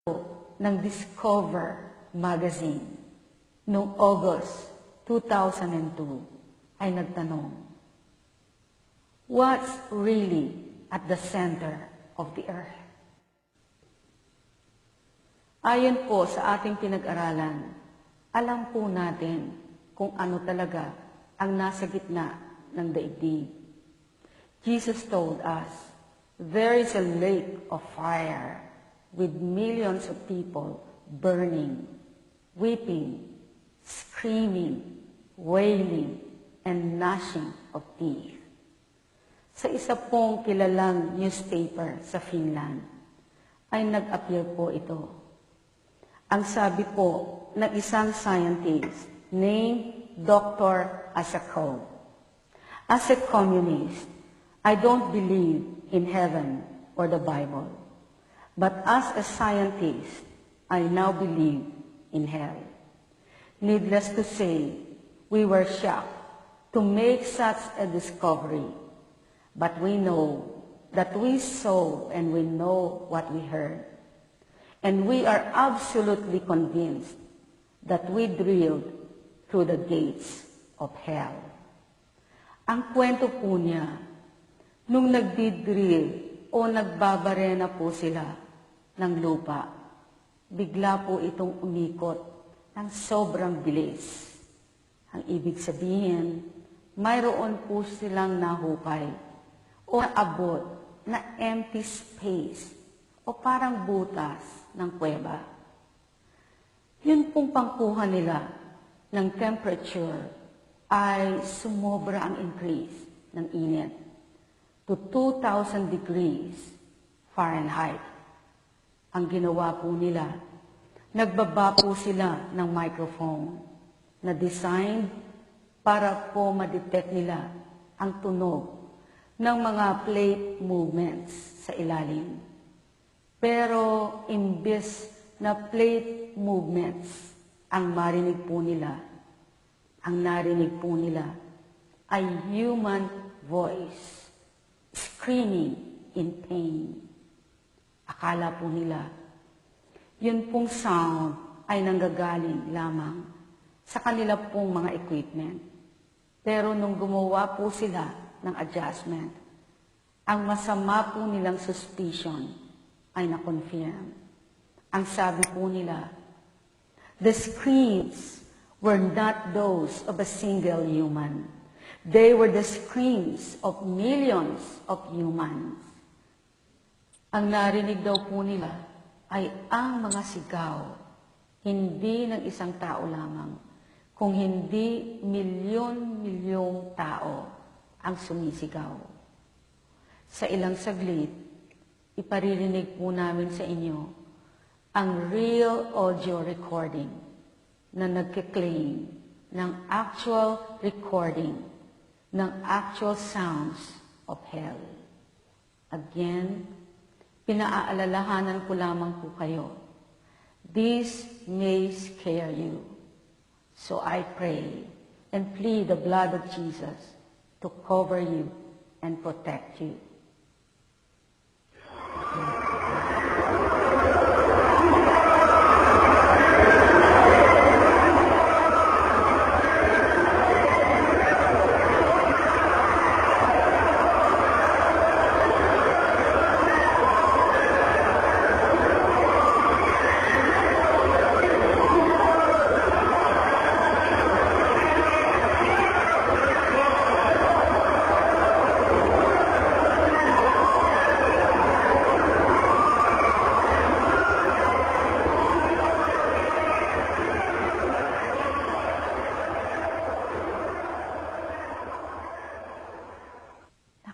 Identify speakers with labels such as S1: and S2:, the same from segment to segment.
S1: ng Discover Magazine noong August 2002 ay nagtanong, what's really at the center of the earth? Ayon po sa ating pinag-aralan, alam po natin kung ano talaga ang nasa gitna ng daigdig. Jesus told us, there is a lake of fire with millions of people burning, weeping, screaming, wailing, and gnashing of teeth. Sa isa pong kilalang newspaper sa Finland, ay nag-appear po ito. Ang sabi po ng isang scientist named Dr. Asakov, as a communist, I don't believe in heaven or the Bible. But as a scientist, I now believe in hell. Needless to say, we were shocked to make such a discovery. But we know that we saw and we know what we heard. And we are absolutely convinced that we drilled through the gates of hell. Ang kwento po niya, nung nagdidrill o nagbabarena po sila ng lupa, bigla po itong umikot ng sobrang bilis. Ang ibig sabihin, mayroon po silang nahukay o naabot na empty space o parang butas ng kuweba. Yun pong pangkuha nila ng temperature ay sumobra ang increase ng init to 2,000 degrees Fahrenheit. Ang ginawa po nila, nagbaba po sila ng microphone na designed para po ma-detect nila ang tunog ng mga plate movements sa ilalim. Pero imbes na plate movements ang marinig po nila, ang narinig po nila ay human voice screaming in pain. Akala po nila, yun pong sound ay nanggagaling lamang sa kanila pong mga equipment. Pero nung gumawa po sila ng adjustment, ang masama po nilang suspicion ay na-confirm. Ang sabi po nila, the screams were not those of a single human. They were the screams of millions of humans. Ang narinig daw po nila ay ang mga sigaw, hindi ng isang tao lamang, kung hindi milyon-milyong tao ang sumisigaw. Sa ilang saglit, iparirinig po namin sa inyo ang real audio recording na nagkiklaim ng actual recording ng actual sounds of hell. Again, pinaalalahanan ko lamang po kayo. This may scare you. So I pray and plead the blood of Jesus to cover you and protect you.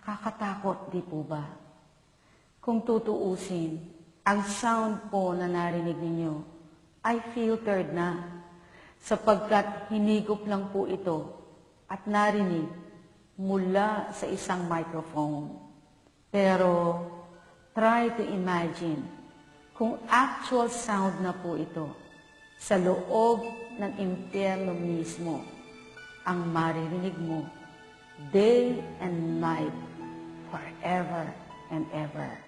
S1: Nakakatakot, di po ba? Kung tutuusin, ang sound po na narinig ninyo ay filtered na sapagkat hinigop lang po ito at narinig mula sa isang microphone. Pero try to imagine kung actual sound na po ito sa loob ng impyerno mismo ang maririnig mo day and night forever and ever.